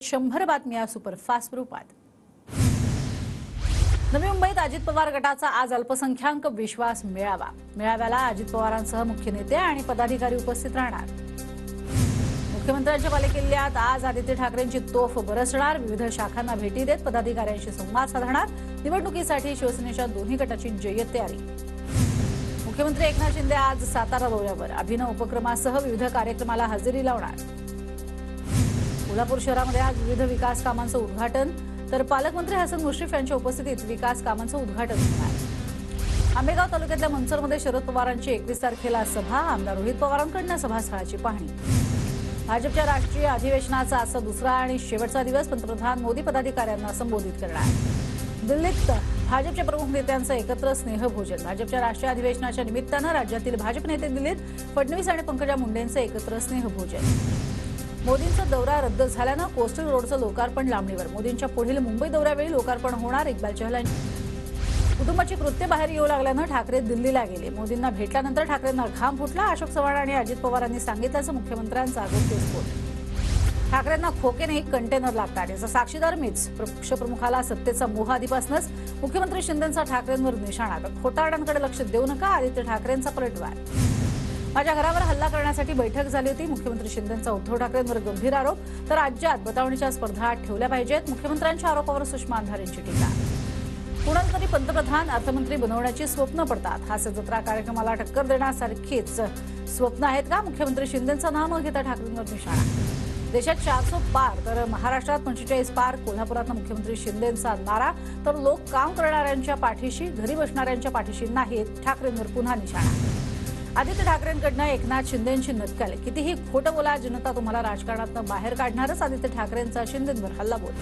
100 बातम्या सुपरफास्ट रूपात। नवी मुंबईत अजित पवार गटाचा आज अल्पसंख्याक विश्वास मेळावा। मेळाव्याला अजित पवारांसह मुख्य नेते आणि पदाधिकारी उपस्थित राहणार। मुख्यमंत्र्यांच्या बालेकिल्ल्यात आज आदित्य ठाकरेंची तोफ बरसणार। विविध शाखांना भेटी देत पदाधिकाऱ्यांशी संवाद साधणार। निवडणुकीसाठी शिवसेनेच्या दोन्ही गटाची जय्यत तयारी। मुख्यमंत्री एकनाथ शिंदे आज सातारा दौऱ्यावर। अभिनव उपक्रमासह विविध कार्यक्रमाला हजेरी लावणार। कोल्हापूर शहरामध्ये आज विविध विकास कामांचं उद्घाटन, तर पालकमंत्री हसन मुश्रीफ यांच्या उपस्थितीत विकास कामांचं उद्घाटन होणार। आंबेगाव तालुक्यातल्या मंचरमध्ये शरद पवारांची 21 तारखेला सभा। आमदार रोहित पवारांकडून सभास्थळाची पाहणी। भाजपच्या राष्ट्रीय अधिवेशनाचा आजचा दुसरा आणि शेवटचा दिवस। पंतप्रधान मोदी पदाधिकाऱ्यांना संबोधित करणार। दिल्लीत भाजपच्या प्रमुख नेत्यांचं एकत्र स्नेहभोजन। भाजपच्या राष्ट्रीय अधिवेशनाच्या निमित्तानं राज्यातील भाजप नेते दिल्लीत फडणवीस आणि पंकजा मुंडेंचं एकत्र स्नेहभोजन। मोदींचा दौरा रद्द झाल्यानं कोस्टल रोडचं लोकार्पण लांबणीवर। मोदींच्या पुढील मुंबई दौऱ्यावेळी लोकार्पण होणार। इक्बाल चहल कुटुंबाची कृत्य बाहेर येऊ लागल्यानं ठाकरे दिल्लीला गेले। मोदींना भेटल्यानंतर ठाकरेंना घाम फुटला। अशोक चव्हाण आणि अजित पवारांनी सांगितल्याचं मुख्यमंत्र्यांचा गोष्टीस्फोट। ठाकरेंना खोके नाही कंटेनर लागतात याचा साक्षीदार मीच। पक्षप्रमुखाला सत्तेचा मोह आधीपासूनच। मुख्यमंत्री शिंदेंचा ठाकरेंवर निशाणा। खोटारड्यांकडे लक्ष देऊ नका, आदित्य ठाकरेंचा पलटवार। माझ्या घरावर हल्ला करण्यासाठी बैठक झाली होती। मुख्यमंत्री शिंदेंचा उद्धव ठाकरेंवर गंभीर आरोप। तर राज्यात बतावणीच्या स्पर्धा ठेवल्या पाहिजेत। मुख्यमंत्र्यांच्या आरोपावर सुषमा अंधारेंची टीका। कुणाला तरी पंतप्रधान अर्थमंत्री बनवण्याची स्वप्न पडतात। हास्य जत्रा कार्यक्रमाला टक्कर देण्यासारखीच स्वप्न आहेत का? मुख्यमंत्री शिंदेंचं नाव न घेता ठाकरेंवर निशाणा। देशात 400 पार तर महाराष्ट्रात 45 पार। कोल्हापुरात मुख्यमंत्री शिंदेंचा नारा। तर लोक काम करणाऱ्यांच्या पाठीशी, घरी बसणाऱ्यांच्या पाठीशी नाहीत। ठाकरेंवर पुन्हा निशाणा। आदित्य ठाकरेंकडनं एकनाथ शिंदेंची नक्कल। कितीही खोटं बोला, जनता तुम्हाला राजकारणातून बाहेर काढणारच। आदित्य ठाकरेंचा शिंदेंवर हल्लाबोल।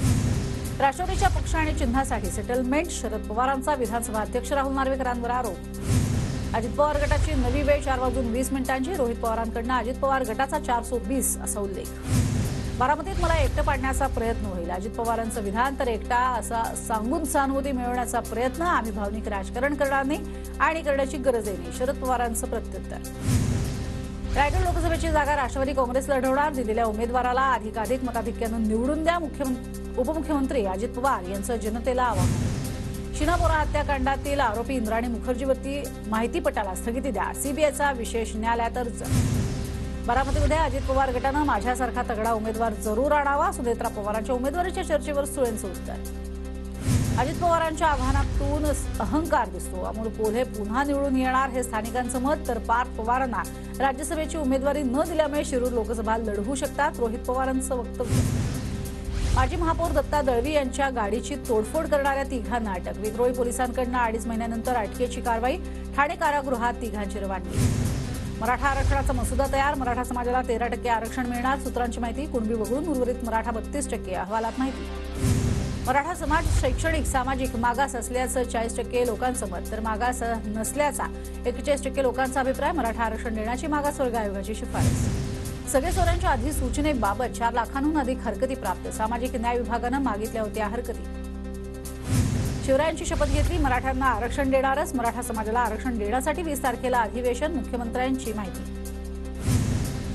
राष्ट्रवादीच्या पक्ष आणि चिन्हासाठी सेटलमेंट। शरद पवारांचा विधानसभा अध्यक्ष राहुल नार्वेकरांवर आरोप। अजित पवार गटाची नवी वेळ 4:20 रोहित पवारांकडनं अजित पवार गटाचा 420 असा उल्लेख। बारामतीत मला एकटं पाडण्याचा प्रयत्न होईल, अजित पवारांचं विधान। तर एकटा असा सांगून सहानुभूती मिळवण्याचा प्रयत्न। आम्ही भावनिक राजकारण करणार नाही आणि करण्याची गरजही नाही, शरद पवारांचं प्रत्युत्तर। रायगड लोकसभेची जागा राष्ट्रवादी काँग्रेस लढवणार। दिलेल्या उमेदवाराला अधिकाधिक मताधिक्यानं निवडून द्या। उपमुख्यमंत्री अजित पवार यांचं जनतेला आवाहन। शिनापोरा हत्याकांडातील आरोपी इंद्राणी मुखर्जीवरती माहितीपटाला स्थगिती द्या। सीबीआयचा विशेष न्यायालयात अर्ज। बारामतीमध्ये अजित पवार गटानं माझ्यासारखा तगडा उमेदवार जरूर आणावा। सुनेत्रा पवारांच्या उमेदवारीच्या चर्चेवर सुळेंचं उत्तर। अजित पवारांच्या आव्हानातून अहंकार दिसतो। अमोल कोल्हे पुन्हा निवडून येणार हे स्थानिकांचं मत। तर पार्थ पवारांना राज्यसभेची उमेदवारी न दिल्यामुळे शिरूर लोकसभा लढवू शकतात, रोहित पवारांचं वक्तव्य। माजी महापौर दत्ता दळवी यांच्या गाडीची तोडफोड करणाऱ्या तिघांना अटक। विद्रोही पोलिसांकडून 2.5 महिन्यानंतर अटकेची कारवाई। ठाणे कारागृहात तिघांची रवानगी। मराठा आरक्षणाचा मसुदा तयार। मराठा समाजाला 13% आरक्षण मिळणार। सूत्रांची माहिती। कुणबी वगळून उर्वरित मराठा 32%। अहवालात माहिती। मराठा समाज शैक्षणिक सामाजिक मागास असल्याचं 40% लोकांचं मत। तर मागास नसल्याचा 41% लोकांचा अभिप्राय। मराठा आरक्षण देण्याची मागासवर्ग आयोगाची शिफारस। सगळे सोऱ्यांच्या अधिसूचनेबाबत 4 लाखांहून अधिक हरकती प्राप्त। सामाजिक न्याय विभागानं मागितल्या होत्या हरकती। शिवरायांची शपथ घेतली। मराठ्यांना आरक्षण देणारच। मराठा समाजाला आरक्षण देण्यासाठी 20 तारखेला अधिवेशन। मुख्यमंत्र्यांची माहिती।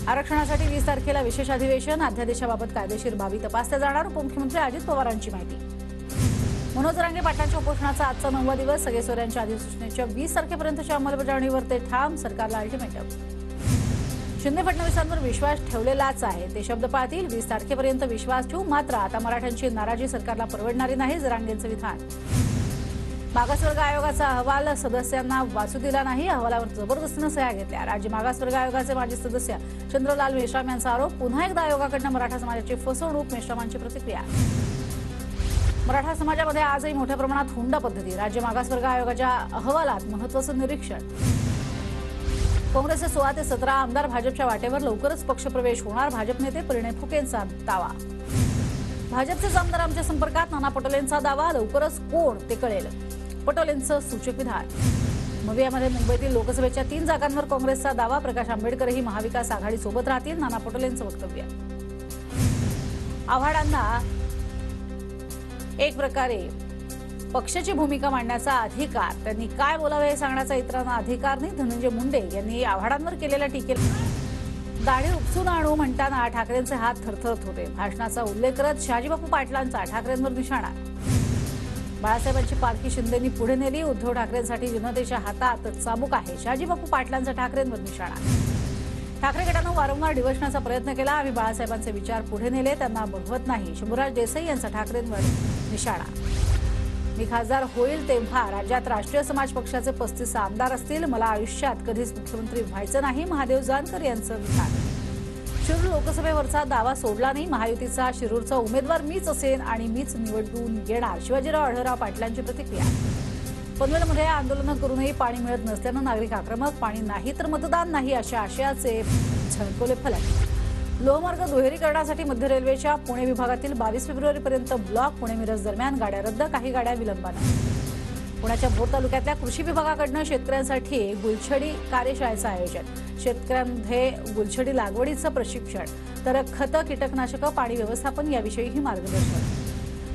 आरक्षणासाठी 20 तारखेला विशेष अधिवेशन। अध्यादेशाबाबत कायदेशीर बाबी तपासल्या जाणार। उपमुख्यमंत्री अजित पवारांची माहिती। मनोज जरांगे पाटलांच्या उपोषणाचा आजचा 9वा दिवस। सगळे सोऱ्यांच्या अधिसूचनेच्या 20 तारखेपर्यंतच्या अंमलबजावणीवर ते ठाम। सरकारला अल्टिमेटम। शिंदे फडणवीसांवर विश्वास ठेवलेलाच आहे, ते शब्द पाळतील। 20 तारखेपर्यंत विश्वास ठेवू, मात्र आता मराठ्यांची नाराजी सरकारला परवडणारी नाही, जरांगेंचं विधान। मागासवर्ग आयोगाचा अहवाल सदस्यांना वाचू दिला नाही। अहवालावर जबरदस्तीनं सह्या घेतल्या। राज्य मागासवर्ग आयोगाचे माजी सदस्य चंद्रलाल मेश्राम यांचा आरोप। पुन्हा एकदा आयोगाकडनं मराठा समाजाची फसवणूक। मेश्रामांची प्रतिक्रिया। मराठा समाजामध्ये आजही मोठ्या प्रमाणात हुंडा पद्धती। राज्य मागासवर्ग आयोगाच्या अहवालात महत्त्वाचं निरीक्षण। काँग्रेसचे 16 ते 17 आमदार भाजपच्या वाटेवर। लवकरच पक्षप्रवेश होणार। भाजप नेते परिणय फुकेंचा दावा। भाजपचे आमदार आमच्या संपर्कात। नाना पटोलेंचा दावा। लवकरच कोण ते कळेल, पटोलेंचं सूचक विधान। मवियामध्ये मुंबईतील लोकसभेच्या 3 जागांवर काँग्रेसचा दावा। प्रकाश आंबेडकरही महाविकास आघाडीसोबत राहतील, नाना पटोलेंचं वक्तव्य। आव्हाडांना एक प्रकारे पक्षाची भूमिका मांडण्याचा अधिकार, त्यांनी काय बोलावे हे सांगण्याचा इतरांना अधिकार नाही। धनंजय मुंडे यांनी आव्हाडांवर केलेल्या टीकेला दाढी उपसून आणू म्हणताना ठाकरेंचे हात थरथरत होते. भाषणाचा उल्लेख करत शहाजीबापू पाटलांचा ठाकरेंवर निशाणा. बाळासाहेबांची पालखी शिंदेंनी पुढे नेली. उद्धव ठाकरेंसाठी जनतेच्या हातात चाबूक आहे. शहाजीबापू पाटलांचा ठाकरेंवर निशाणा. ठाकरे गटानं वारंवार डिवचण्याचा प्रयत्न केला. आम्ही बाळासाहेबांचे विचार पुढे नेले, त्यांना बघवत नाही. शंभूराज देसाई यांचा ठाकरेंवर निशाणा. मी खासदार होईल तेव्हा राज्यात राष्ट्रीय समाज पक्षाचे 35 आमदार असतील. मला आयुष्यात कधीच मुख्यमंत्री व्हायचं नाही. महादेव जानकर यांचं विधान. शिरूर लोकसभेवरचा दावा सोडला नाही. महायुतीचा शिरूरचा उमेदवार मीच असेन आणि मीच निवडून येणार. शिवाजीराव आढळराव पाटलांची प्रतिक्रिया. पनवेलमध्ये आंदोलनं करूनही पाणी मिळत नसल्यानं नागरिक आक्रमक. पाणी नाही तर मतदान नाही अशा आशयाचे झळकवले फलक. लोहमार्ग दुहेरीकरणासाठी मध्य रेल्वेच्या पुणे विभागातील 22 फेब्रुवारीपर्यंत ब्लॉक. पुणे मिरज दरम्यान गाड्या रद्द, काही गाड्या विलंबानं. पुण्याच्या भोर तालुक्यातल्या कृषी विभागाकडून शेतकऱ्यांसाठी गुलछडी कार्यशाळेचं आयोजन. शेतकऱ्यांमध्ये गुलछडी लागवडीचं प्रशिक्षण तर खतं, कीटकनाशकं, पाणी व्यवस्थापन याविषयीही मार्गदर्शन.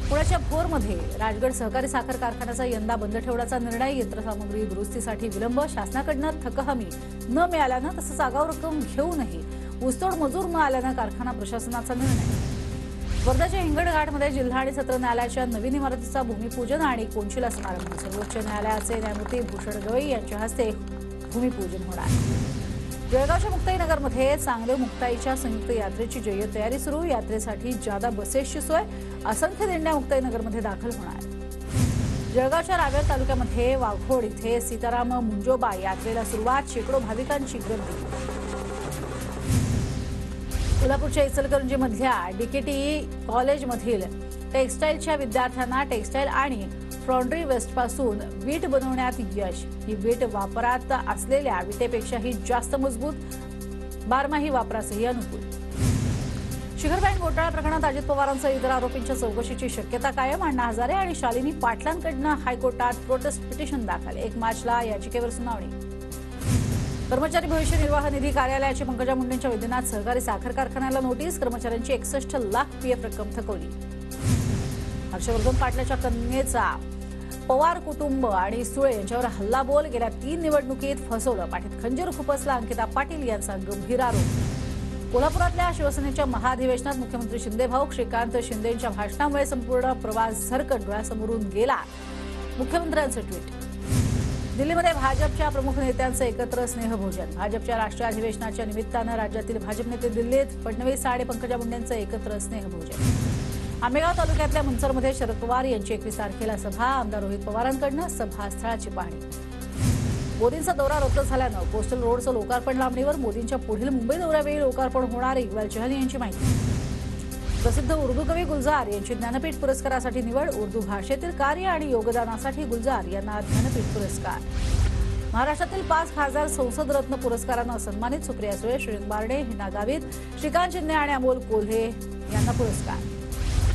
पुण्याच्या भोरमध्ये राजगड सहकारी साखर कारखान्याचा यंदा बंद ठेवण्याचा निर्णय. यंत्रसामुग्री दुरुस्तीसाठी विलंब. शासनाकडून थक हमी न मिळाल्यानं तसंच आगाऊ रक्कम घेऊनही ऊसतोड मजूर न आल्यानं कारखाना प्रशासनाचा निर्णय. वर्धाच्या हिंगणघाटमध्ये जिल्हा आणि सत्र न्यायालयाच्या नवीन इमारतीचा भूमिपूजन आणि कोनशिला समारंभ. सर्वोच्च न्यायालयाचे न्यायमूर्ती भूषण गवई यांच्या हस्ते भूमिपूजन होणार. जळगावच्या मुक्ताईनगरमध्ये चांगदेव मुक्ताईच्या संयुक्त यात्रेची जय्यत तयारी सुरू. यात्रेसाठी जादा बसेसची सोय. असंख्य दिंड्या मुक्ताईनगरमध्ये दाखल होणार. जळगावच्या रावेर तालुक्यामध्ये वाघोड इथे सीताराम मुंजोबा यात्रेला सुरुवात. शेकडो भाविकांची गर्दी. कोल्हापूरच्या इचलकरंजीमधल्या डीकेटी कॉलेजमधील टेक्स्टाईलच्या विद्यार्थ्यांना टेक्स्टाईल आणि फ्रॉन्ड्री वेस्टपासून वीट बनवण्यात यश. ही वीट वापरात असलेल्या विटेपेक्षाही जास्त मजबूत, बारमाही वापरासही अनुकूल. शिखर बँक घोटाळा प्रकरणात अजित पवारांसह इतर आरोपींच्या चौकशीची शक्यता कायम. अण्णा हजारे आणि शालिनी पाटलांकडून हायकोर्टात प्रोटेस्ट पिटिशन दाखल. 1 मार्चला याचिकेवर सुनावणी. कर्मचारी भविष्य निर्वाह निधी कार्यालयाची पंकजा मुंडेंच्या वैद्यनाथ सहकारी साखर कारखान्याला नोटीस. कर्मचाऱ्यांची 61 लाख पीएफ रक्कम थकवली. हर्षवर्धन पाटलाच्या कन्येचा पवार कुटुंब आणि सुळे यांच्यावर हल्लाबोल. गेल्या 3 निवडणुकीत फसवलं. पाठीत खंजीर खुपसला. अंकिता पाटील यांचा गंभीर आरोप. कोल्हापुरातल्या शिवसेनेच्या महाधिवेशनात मुख्यमंत्री शिंदेभाऊ. श्रीकांत शिंदेंच्या भाषणामुळे संपूर्ण प्रवास सरकट डोळ्यासमोरून गेला. मुख्यमंत्र्यांचं ट्विट. दिल्लीमध्ये भाजपच्या प्रमुख नेत्यांचं एकत्र स्नेहभोजन. भाजपच्या राष्ट्रीय अधिवेशनाच्या निमित्तानं राज्यातील भाजप नेते दिल्लीत. फडणवीस आणि पंकजा मुंडेंचं एकत्र स्नेहभोजन. आंबेगाव तालुक्यातल्या मुंचरमध्ये शरद पवार यांची 21 तारखेला सभा. आमदार रोहित पवारांकडून सभास्थळाची पाहणी. मोदींचा दौरा रद्द झाल्यानं कोस्टल रोडचं लोकार्पण लांबणीवर. मोदींच्या पुढील मुंबई दौऱ्यावेळी लोकार्पण होणार. इक्बाल चहल यांची माहिती. प्रसिद्ध उर्दू कवी गुलजार यांची ज्ञानपीठ पुरस्कारासाठी निवड. उर्दू भाषेतील कार्य आणि योगदानासाठी गुलजार यांना ज्ञानपीठ पुरस्कार. महाराष्ट्रातील 5 खासदार संसद रत्न पुरस्कारानं सन्मानित. सुप्रिया सुळे, श्रीरंग बारणे, हिना गावित, श्रीकांत शिंदे आणि अमोल कोल्हे यांना पुरस्कार.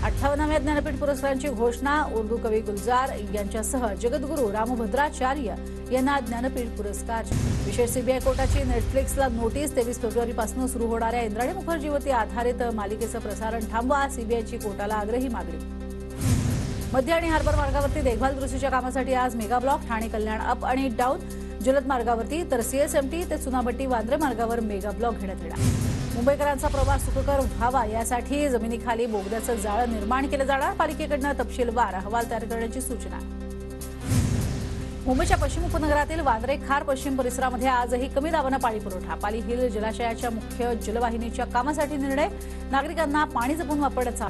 58व्या ज्ञानपीठ पुरस्कारांची घोषणा. उर्दू कवी गुलजार यांच्यासह जगद्गुरू रामभद्राचार्य यांना ज्ञानपीठ पुरस्कार. विशेष सीबीआय कोर्टाची नेटफ्लिक्सला नोटीस. 23 फेब्रुवारीपासून सुरू होणाऱ्या इंद्राणी मुखर्जीवरती आधारित मालिकेचं प्रसारण थांबवा. सीबीआयची कोर्टाला आग्रही मागणी. मध्य आणि हार्बर मार्गावरती देखभाल दुरुस्तीच्या कामासाठी आज mega block. Thane Kalyan up आणि डाऊन जलद मार्गावरती तर सीएसएमटी ते चुनाभट्टी वांद्रे मार्गावर मेगा ब्लॉक घेण्यात येणार. मुंबईकरांचा प्रवास सुखकर व्हावा यासाठी जमिनीखाली बोगद्याचं जाळं निर्माण केलं जाणार. पालिकेकडून तपशीलवार अहवाल तयार करण्याची सूचना. मुंबईच्या पश्चिम उपनगरातील वांद्रे खार पश्चिम परिसरामध्ये आजही कमी दाबानं पाणी पुरवठा. पाली हिल जलाशयाच्या मुख्य जलवाहिनीच्या कामासाठी निर्णय. नागरिकांना पाणी जपून वापरण्याचा.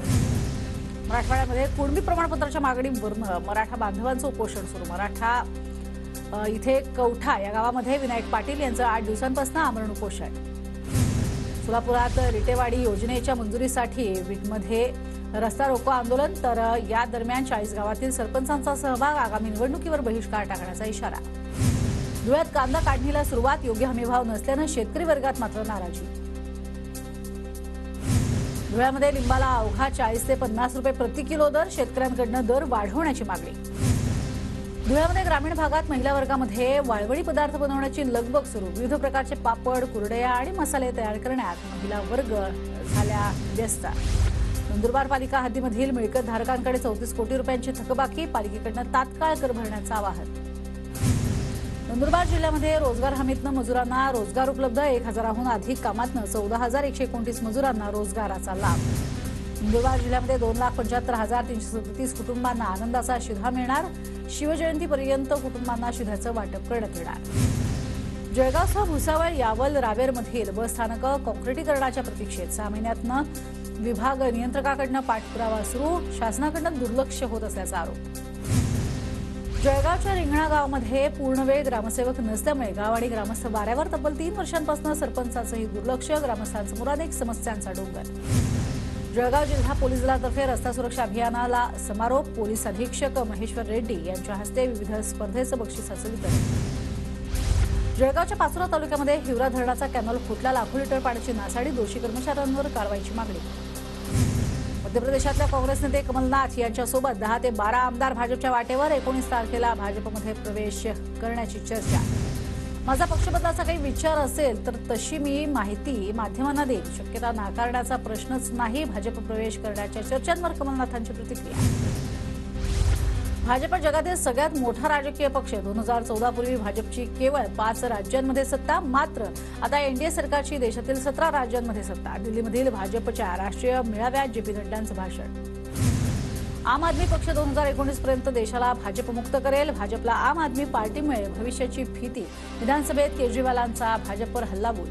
मराठवाड्यामध्ये कुणबी प्रमाणपत्राच्या मागणीवरून मराठा बांधवांचं उपोषण सुरू. मराठा इथे कवठा या गावामध्ये विनायक पाटील यांचं 8 दिवसांपासून आमरण उपोषण. सोलापुरात रिटेवाडी योजनेच्या मंजुरीसाठी वीटमध्ये रस्ता रोको आंदोलन. तर या दरम्यान 40 गावातील सरपंचांचा सहभाग. आगामी निवडणुकीवर बहिष्कार टाकण्याचा इशारा. धुळ्यात कांदा काढणीला सुरुवात. योग्य हमीभाव नसल्यानं शेतकरी वर्गात मात्र नाराजी. धुळ्यामध्ये लिंबाला अवघा 40 ते 50 रुपये प्रति किलो दर. शेतकऱ्यांकडून दर वाढवण्याची मागणी. धुळ्यामध्ये ग्रामीण भागात महिला वर्गामध्ये वाळवणी पदार्थ बनवण्याची लगबग सुरू. विविध प्रकारचे पापड, कुरडया आणि मसाले तयार करण्यात महिला वर्ग झाल्या व्यस्त. नंदुरबार पालिका हद्दीमधील मिळकत धारकांकडे 34 कोटी रुपयांची थकबाकी. पालिकेकडून तात्काळ कर भरण्याचं आवाहन. नंदुरबार जिल्ह्यामध्ये रोजगार हमीतनं मजुरांना रोजगार उपलब्ध 1000हून अधिक कामातनं 14,129 मजुरांना रोजगाराचा लाभ. नंदुरबार जिल्ह्यामध्ये 2,75,337 कुटुंबांना आनंदाचा शिधा मिळणार. शिवजयंतीपर्यंत कुटुंबांना शिधाचं वाटप करण्यात येणार. जळगावसह भुसावळ, यावल, रावेरमधील बस स्थानकं काँक्रिटीकरणाच्या प्रतीक्षेत 6 महिन्यातनं विभाग नियंत्रकाकडनं पाठपुरावा सुरू. शासनाकडनं दुर्लक्ष होत असल्याचा आरोप. जळगावच्या रिंगणा गावामध्ये पूर्णवेळ ग्रामसेवक नसल्यामुळे गाव आणि ग्रामस्थ वाऱ्यावर तब्बल 3 वर्षांपासून सरपंचाचंही दुर्लक्ष. ग्रामस्थांसमोर अनेक समस्यांचा डोंगर. जळगाव जिल्हा पोलीस दलातर्फे रस्ता सुरक्षा अभियानाला समारोप. पोलीस अधीक्षक महेश्वर रेड्डी यांच्या हस्ते विविध स्पर्धेचं बक्षिसाचं वितरण. जळगावच्या पाचोरा तालुक्यामध्ये हिवरा धरणाचा कॅनॉल फुटला. लाखो लिटर पाण्याची नासाडी. दोषी कर्मचाऱ्यांवर कारवाईची मागणी. मध्य प्रदेशातल्या काँग्रेस नेते कमलनाथ यांच्यासोबत 10 ते 12 आमदार भाजपच्या वाटेवर. 19 तारखेला भाजपमध्ये प्रवेश करण्याची चर्चा. माझा पक्ष बदलाचा काही विचार असेल तर तशी मी माहिती माध्यमांना देईल. शक्यता नाकारण्याचा प्रश्नच नाही. भाजप प्रवेश करण्याच्या चर्चांवर कमलनाथांची प्रतिक्रिया. भाजप जगातील सगळ्यात मोठा राजकीय पक्ष. 2014 पूर्वी भाजपची केवळ 5 राज्यांमध्ये सत्ता. मात्र आता एनडीए सरकारची देशातील 17 राज्यांमध्ये सत्ता. दिल्लीमधील भाजपच्या राष्ट्रीय मेळाव्यात जेपी नड्डांचं भाषण. आम आदमी पक्ष 2019 पर्यंत देशाला भाजपमुक्त करेल. भाजपला आम आदमी पार्टीमुळे भविष्याची भीती. विधानसभेत केजरीवालांचा भाजपवर हल्लाबोल.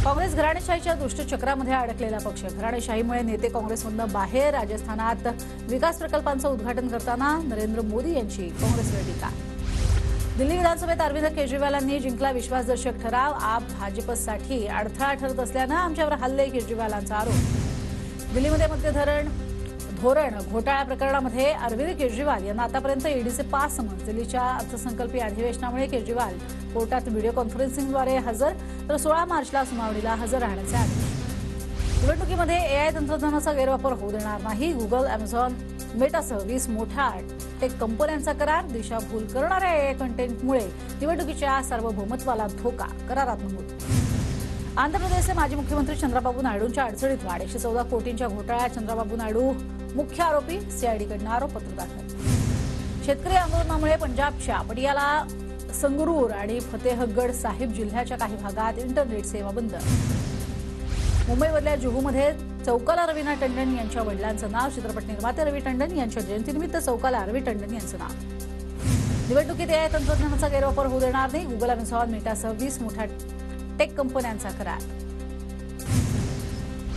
काँग्रेस घराणेशाहीच्या दुष्टचक्रामध्ये अडकलेला पक्ष. घराणेशाहीमुळे नेते काँग्रेसमधून बाहेर. राजस्थानात विकास प्रकल्पांचं उद्घाटन करताना नरेंद्र मोदी यांची काँग्रेसवर टीका. दिल्ली विधानसभेत अरविंद केजरीवालांनी जिंकला विश्वासदर्शक ठराव. आप भाजपसाठी अडथळा ठरत असल्यानं आमच्यावर हल्ले. केजरीवालांचा आरोप. दिल्लीमध्ये मध्यधरण धोरण घोटाळा प्रकरणामध्ये अरविंद केजरीवाल यांना आतापर्यंत ईडीचे 5 समन्स. दिल्लीच्या अर्थसंकल्पीय अधिवेशनामुळे केजरीवाल कोर्टात व्हिडिओ कॉन्फरन्सिंगद्वारे हजर. तर 16 मार्चला सुनावणीला हजर राहण्याचे आदेश. निवडणुकीमध्ये एआय तंत्रज्ञानाचा गैरवापर होऊ देणार नाही. गुगल, अमेझॉन, मेटासह 20 मोठ्या टेक कंपन्यांचा करार. दिशाभूल करणाऱ्या एआय कंटेंटमुळे निवडणुकीच्या सार्वभौमत्वाला धोका. करारात नमूद. आंध्र प्रदेशचे माजी मुख्यमंत्री चंद्राबाबू नायडूंच्या अडचणीत वाढ. 114 कोटींच्या घोटाळ्यात चंद्राबाबू नायडू मुख्य आरोपी. सीआयडीकडनं आरोपपत्र दाखल. शेतकरी आंदोलनामुळे पंजाबच्या पटियाला, संगरूर आणि फतेहगड साहिब जिल्ह्याच्या काही भागात इंटरनेट सेवा बंद. मुंबईमधल्या जुहूमध्ये चौकाला रवीना टंडन यांच्या वडिलांचं नाव. चित्रपट निर्माते रवी टंडन यांच्या जयंतीनिमित्त चौकाला रवी टंडन यांचं नाव. निवडणुकीत एआय तंत्रज्ञानाचा गैरवापर होऊ देणार नाही. गुगल, अमेझॉन, मेटासह 20 मोठ्या टेक कंपन्यांचा करार.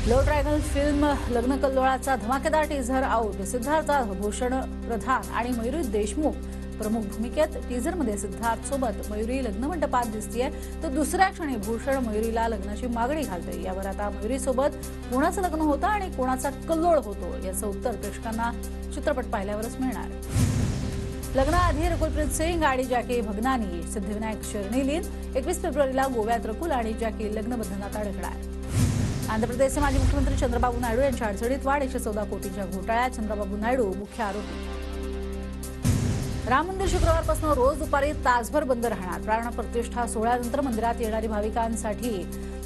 लो ट्रायंगल फिल्म लग्न कल्लोळाचा धमाकेदार टीझर आउट. सिद्धार्थ भूषण प्रधान आणि मयुरी देशमुख प्रमुख भूमिकेत. टीझरमध्ये सिद्धार्थ सोबत मयुरी लग्नमंडपात दिसतीये. तर दुसऱ्या क्षणी भूषण मयुरीला लग्नाची मागणी घालतोय. यावर आता मयुरीसोबत कोणाचं लग्न होतं आणि कोणाचा कल्लोळ होतो याचं उत्तर प्रेक्षकांना चित्रपट पाहिल्यावरच मिळणार. लग्नाआधी रकुलप्रीत सिंग आणि जॅकी भगनानी सिद्धिविनायक शरणीलीन. 21 फेब्रुवारीला गोव्यात रकुल आणि जॅकी लग्नबंधनात अडकणार. आंध्र प्रदेशचे माजी मुख्यमंत्री चंद्रबाबू नायडू यांच्या अडचणीत वाढ. 114 कोटींच्या घोटाळ्यात चंद्रबाबू नायडू मुख्य आरोपी. राम मंदिर शुक्रवारपासून रोज दुपारी तासभर बंद राहणार. प्राणप्रतिष्ठा सोहळ्यानंतर मंदिरात येणारी भाविकांसाठी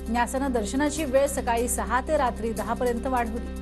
न्यासानं दर्शनाची वेळ सकाळी 6 ते रात्री 10 पर्यंत वाढवली.